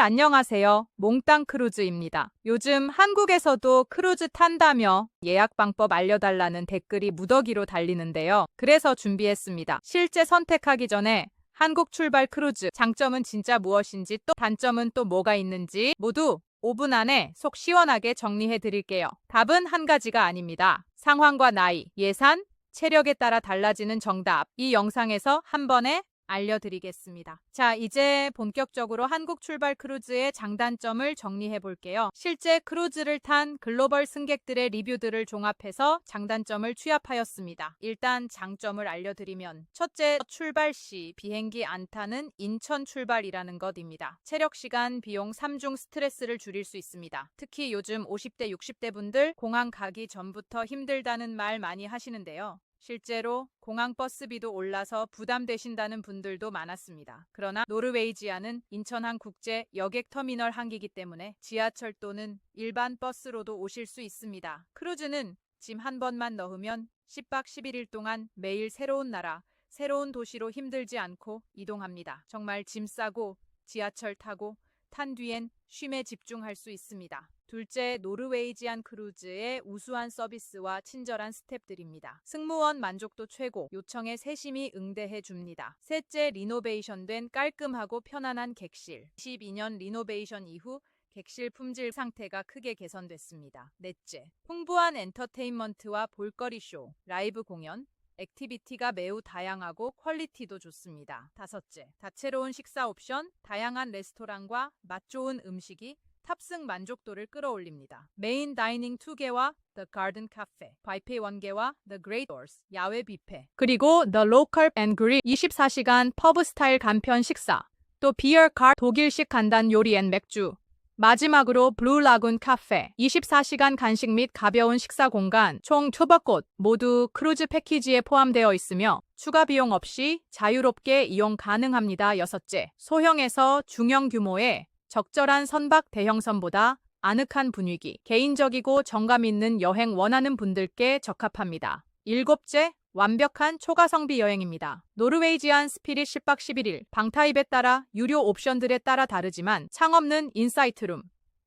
안녕하세요. 몽땅 크루즈입니다. 요즘 한국에서도 크루즈 탄다며 예약 방법 알려달라는 댓글이 무더기로 달리는데요. 그래서 준비했습니다. 실제 선택하기 전에 한국 출발 크루즈 장점은 진짜 무엇인지 또 단점은 또 뭐가 있는지 모두 5분 안에 속 시원하게 정리해 드릴게요. 답은 한 가지가 아닙니다. 상황과 나이, 예산, 체력에 따라 달라지는 정답. 이 영상에서 한 번에 알려드리겠습니다. 자, 이제 본격적으로 한국 출발 크루즈의 장단점을 정리해 볼게요. 실제 크루즈를 탄 글로벌 승객들의 리뷰들을 종합해서 장단점을 취합하였습니다. 일단 장점을 알려드리면 첫째, 출발 시 비행기 안 타는 인천 출발이라는 것입니다. 체력, 시간, 비용 3중 스트레스를 줄일 수 있습니다. 특히 요즘 50대, 60대 분들 공항 가기 전부터 힘들다는 말 많이 하시는데요. 실제로 공항 버스비도 올라서 부담되신다는 분들도 많았습니다. 그러나 노르웨이지아는 인천항 국제 여객터미널 항이기 때문에 지하철 또는 일반 버스로도 오실 수 있습니다. 크루즈는 짐 한 번만 넣으면 10박 11일 동안 매일 새로운 나라, 새로운 도시로 힘들지 않고 이동합니다. 정말 짐 싸고 지하철 타고 탄 뒤엔 쉼에 집중할 수 있습니다. 둘째, 노르웨이지안 크루즈의 우수한 서비스와 친절한 스태프들입니다. 승무원 만족도 최고, 요청에 세심히 응대해 줍니다. 셋째, 리노베이션된 깔끔하고 편안한 객실. 22년 리노베이션 이후 객실 품질 상태가 크게 개선됐습니다. 넷째, 풍부한 엔터테인먼트와 볼거리 쇼, 라이브 공연, 액티비티가 매우 다양하고 퀄리티도 좋습니다. 다섯째, 다채로운 식사 옵션, 다양한 레스토랑과 맛 좋은 음식이 탑승 만족도를 끌어올립니다. 메인 다이닝 2개와 The Garden Cafe, 바이페 1개와 The Great Doors, 야외 뷔페, 그리고 The Local and Grill 24시간 퍼브 스타일 간편 식사, 또 비어 카 독일식 간단 요리 앤 맥주, 마지막으로 블루 라군 카페, 24시간 간식 및 가벼운 식사 공간, 총 2곳 모두 크루즈 패키지에 포함되어 있으며 추가 비용 없이 자유롭게 이용 가능합니다. 여섯째, 소형에서 중형 규모의 적절한 선박 대형선보다 아늑한 분위기, 개인적이고 정감 있는 여행 원하는 분들께 적합합니다. 일곱째, 완벽한 초가성비 여행입니다. 노르웨이지안 스피릿 10박 11일, 방 타입에 따라 유료 옵션들에 따라 다르지만 창없는 인사이트룸,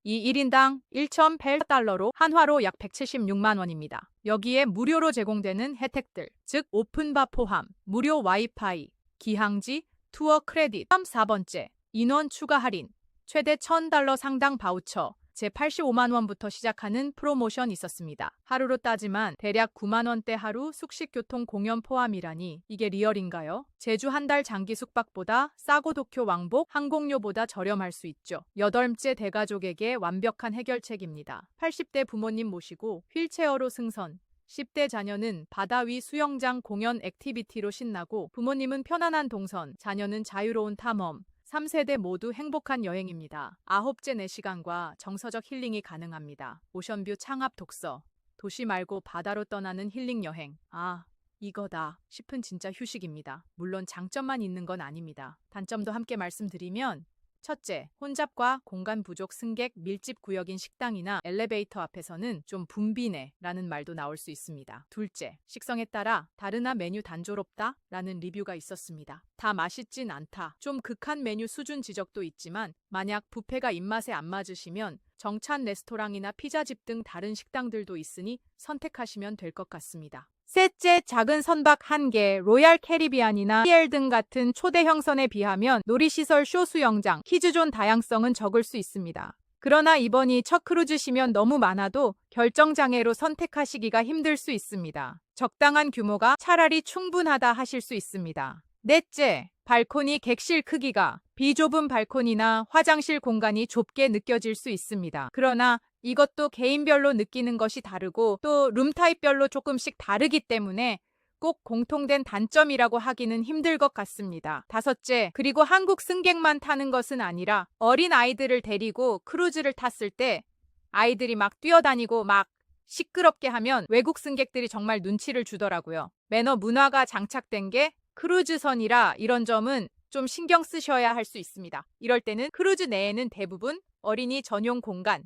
이 1인당 1,800달러로 한화로 약 176만 원입니다. 여기에 무료로 제공되는 혜택들, 즉 오픈바 포함, 무료 와이파이, 기항지, 투어 크레딧. 4번째, 인원 추가 할인, 최대 1,000달러 상당 바우처, 제 85만 원부터 시작하는 프로모션이 있었습니다. 하루로 따지만 대략 9만 원대 하루 숙식 교통 공연 포함이라니 이게 리얼인가요? 제주 한 달 장기 숙박보다 싸고 도쿄 왕복 항공료보다 저렴할 수 있죠. 여덟째, 대가족에게 완벽한 해결책입니다. 80대 부모님 모시고 휠체어로 승선, 10대 자녀는 바다 위 수영장 공연 액티비티로 신나고 부모님은 편안한 동선, 자녀는 자유로운 탐험, 3세대 모두 행복한 여행입니다. 9째, 4시간과 정서적 힐링이 가능합니다. 오션뷰 창업 독서, 도시 말고 바다로 떠나는 힐링 여행. 아, 이거다 싶은 진짜 휴식입니다. 물론 장점만 있는 건 아닙니다. 단점도 함께 말씀드리면 첫째, 혼잡과 공간 부족 승객 밀집 구역인 식당이나 엘리베이터 앞에서는 좀 붐비네 라는 말도 나올 수 있습니다. 둘째, 식성에 따라 다르나 메뉴 단조롭다 라는 리뷰가 있었습니다. 다 맛있진 않다. 좀 극한 메뉴 수준 지적도 있지만 만약 뷔페가 입맛에 안 맞으시면 정찬 레스토랑이나 피자집 등 다른 식당들도 있으니 선택하시면 될 것 같습니다. 셋째, 작은 선박 1개, 로얄 캐리비안이나 CL 등 같은 초대형 선에 비하면 놀이시설 쇼 수영장, 키즈존 다양성은 적을 수 있습니다. 그러나 이번이 첫 크루즈시면 너무 많아도 결정장애로 선택하시기가 힘들 수 있습니다. 적당한 규모가 차라리 충분하다 하실 수 있습니다. 넷째, 발코니 객실 크기가 비좁은 발코니나 화장실 공간이 좁게 느껴질 수 있습니다. 그러나 이것도 개인별로 느끼는 것이 다르고 또 룸타입별로 조금씩 다르기 때문에 꼭 공통된 단점이라고 하기는 힘들 것 같습니다. 다섯째, 그리고 한국 승객만 타는 것은 아니라 어린 아이들을 데리고 크루즈를 탔을 때 아이들이 막 뛰어다니고 막 시끄럽게 하면 외국 승객들이 정말 눈치를 주더라고요. 매너 문화가 장착된 게 크루즈선이라 이런 점은 좀 신경 쓰셔야 할 수 있습니다. 이럴 때는 크루즈 내에는 대부분 어린이 전용 공간,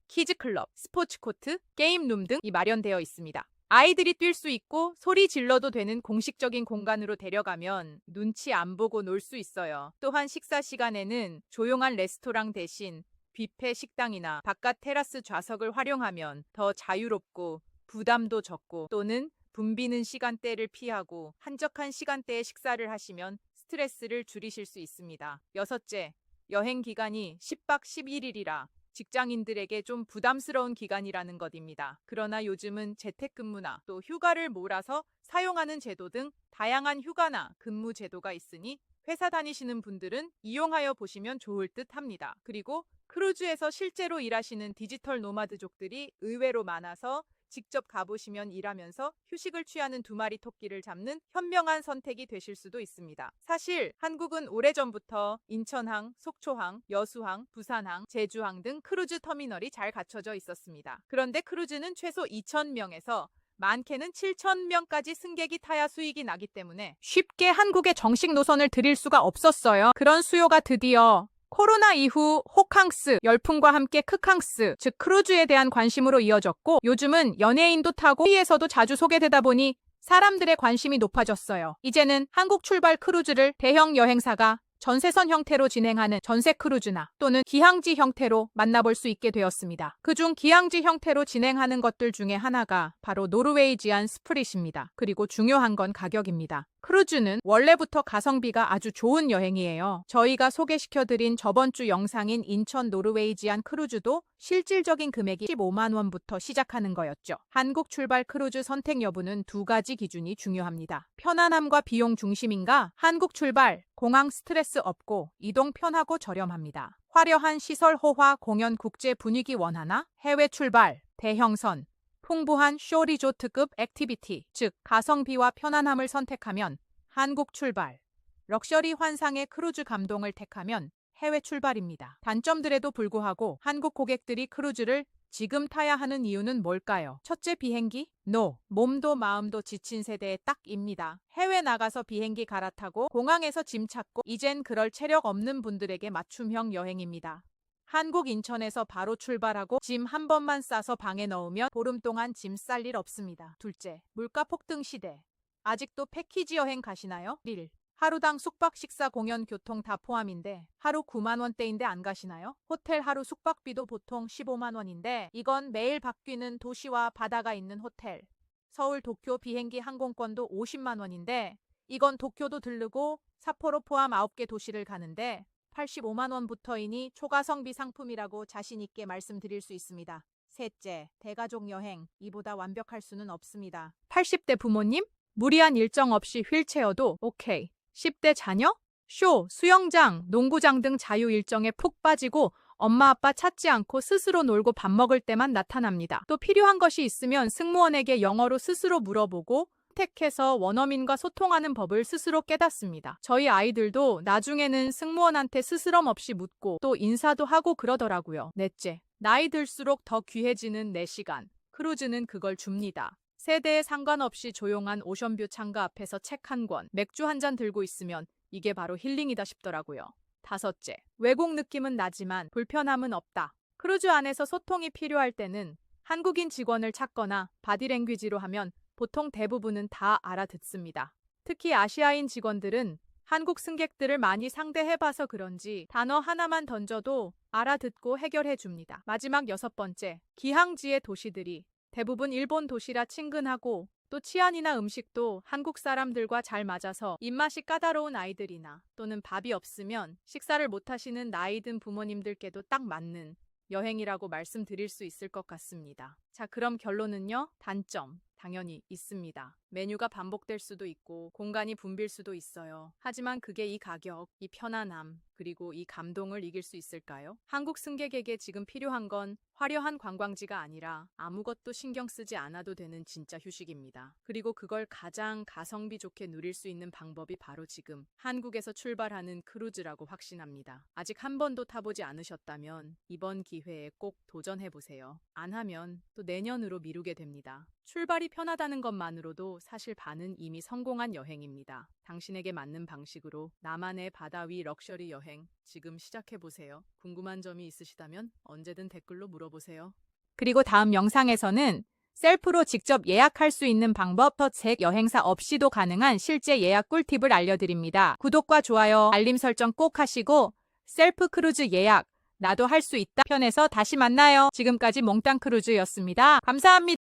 키즈클럽, 스포츠코트, 게임룸 등이 마련되어 있습니다. 아이들이 뛸 수 있고 소리 질러도 되는 공식적인 공간으로 데려가면 눈치 안 보고 놀 수 있어요. 또한 식사 시간에는 조용한 레스토랑 대신 뷔페 식당이나 바깥 테라스 좌석을 활용하면 더 자유롭고 부담도 적고, 또는 붐비는 시간대를 피하고 한적한 시간대에 식사를 하시면 스트레스를 줄이실 수 있습니다. 여섯째, 여행 기간이 10박 11일이라 직장인들에게 좀 부담스러운 기간이라는 것입니다. 그러나 요즘은 재택근무나 또 휴가를 몰아서 사용하는 제도 등 다양한 휴가나 근무 제도가 있으니 회사 다니시는 분들은 이용하여 보시면 좋을 듯 합니다. 그리고 크루즈에서 실제로 일하시는 디지털 노마드족들이 의외로 많아서 직접 가보시면 일하면서 휴식을 취하는 두 마리 토끼를 잡는 현명한 선택이 되실 수도 있습니다. 사실 한국은 오래전부터 인천항, 속초항, 여수항, 부산항, 제주항 등 크루즈 터미널이 잘 갖춰져 있었습니다. 그런데 크루즈는 최소 2,000명에서 많게는 7,000명까지 승객이 타야 수익이 나기 때문에 쉽게 한국에 정식 노선을 들일 수가 없었어요. 그런 수요가 드디어 코로나 이후 호캉스, 열풍과 함께 크캉스, 즉 크루즈에 대한 관심으로 이어졌고, 요즘은 연예인도 타고 TV에서도 자주 소개되다 보니 사람들의 관심이 높아졌어요. 이제는 한국 출발 크루즈를 대형 여행사가 전세선 형태로 진행하는 전세 크루즈나 또는 기항지 형태로 만나볼 수 있게 되었습니다. 그중 기항지 형태로 진행하는 것들 중에 하나가 바로 노르웨이지안 스프릿입니다. 그리고 중요한 건 가격입니다. 크루즈는 원래부터 가성비가 아주 좋은 여행이에요. 저희가 소개시켜드린 저번 주 영상인 인천 노르웨이지안 크루즈도 실질적인 금액이 15만 원부터 시작하는 거였죠. 한국 출발 크루즈 선택 여부는 두 가지 기준이 중요합니다. 편안함과 비용 중심인가? 한국 출발, 공항 스트레스 없고 이동 편하고 저렴합니다. 화려한 시설 호화, 공연 국제 분위기 원하나? 해외 출발, 대형선, 풍부한 쇼 리조트급 액티비티, 즉 가성비와 편안함을 선택하면 한국 출발, 럭셔리 환상의 크루즈 감동을 택하면 해외 출발입니다. 단점들에도 불구하고 한국 고객들이 크루즈를 지금 타야 하는 이유는 뭘까요? 첫째, 비행기? NO. 몸도 마음도 지친 세대의 딱입니다. 해외 나가서 비행기 갈아타고 공항에서 짐 찾고, 이젠 그럴 체력 없는 분들에게 맞춤형 여행입니다. 한국 인천에서 바로 출발하고 짐 한 번만 싸서 방에 넣으면 보름 동안 짐 쌀 일 없습니다. 둘째, 물가 폭등 시대. 아직도 패키지 여행 가시나요? 1. 하루당 숙박, 식사, 공연, 교통 다 포함인데 하루 9만 원대인데 안 가시나요? 호텔 하루 숙박비도 보통 15만 원인데 이건 매일 바뀌는 도시와 바다가 있는 호텔. 서울 도쿄 비행기 항공권도 50만 원인데 이건 도쿄도 들르고 삿포로 포함 9개 도시를 가는데 85만 원부터이니 초가성비 상품이라고 자신 있게 말씀드릴 수 있습니다. 셋째, 대가족 여행. 이보다 완벽할 수는 없습니다. 80대 부모님? 무리한 일정 없이 휠체어도 오케이. 10대 자녀? 쇼, 수영장, 농구장 등 자유 일정에 푹 빠지고 엄마 아빠 찾지 않고 스스로 놀고 밥 먹을 때만 나타납니다. 또 필요한 것이 있으면 승무원에게 영어로 스스로 물어보고 택해서 원어민과 소통하는 법을 스스로 깨닫습니다. 저희 아이들도 나중에는 승무원한테 스스럼 없이 묻고 또 인사도 하고 그러더라고요. 넷째, 나이 들수록 더 귀해지는 내 시간. 크루즈는 그걸 줍니다. 세대에 상관없이 조용한 오션뷰 창가 앞에서 책 한 권, 맥주 한 잔 들고 있으면 이게 바로 힐링이다 싶더라고요. 다섯째, 외국 느낌은 나지만 불편함은 없다. 크루즈 안에서 소통이 필요할 때는 한국인 직원을 찾거나 바디랭귀지로 하면 보통 대부분은 다 알아듣습니다. 특히 아시아인 직원들은 한국 승객들을 많이 상대해봐서 그런지 단어 하나만 던져도 알아듣고 해결해 줍니다. 마지막 여섯 번째, 기항지의 도시들이 대부분 일본 도시라 친근하고 또 치안이나 음식도 한국 사람들과 잘 맞아서 입맛이 까다로운 아이들이나 또는 밥이 없으면 식사를 못하시는 나이 든 부모님들께도 딱 맞는 여행이라고 말씀드릴 수 있을 것 같습니다. 자, 그럼 결론은요? 단점 당연히 있습니다. 메뉴가 반복될 수도 있고 공간이 붐빌 수도 있어요. 하지만 그게 이 가격, 이 편안함, 그리고 이 감동을 이길 수 있을까요? 한국 승객에게 지금 필요한 건 화려한 관광지가 아니라 아무것도 신경 쓰지 않아도 되는 진짜 휴식입니다. 그리고 그걸 가장 가성비 좋게 누릴 수 있는 방법이 바로 지금 한국에서 출발하는 크루즈라고 확신합니다. 아직 한 번도 타보지 않으셨다면 이번 기회에 꼭 도전해보세요. 안 하면 또 내년으로 미루게 됩니다. 출발이 편하다는 것만으로도 사실 반은 이미 성공한 여행입니다. 당신에게 맞는 방식으로 나만의 바다 위 럭셔리 여행 지금 시작해보세요. 궁금한 점이 있으시다면 언제든 댓글로 물어보세요. 그리고 다음 영상에서는 셀프로 직접 예약할 수 있는 방법, 책 여행사 없이도 가능한 실제 예약 꿀팁을 알려드립니다. 구독과 좋아요, 알림 설정 꼭 하시고 셀프 크루즈 예약, 나도 할 수 있다 편에서 다시 만나요. 지금까지 몽땅 크루즈였습니다. 감사합니다.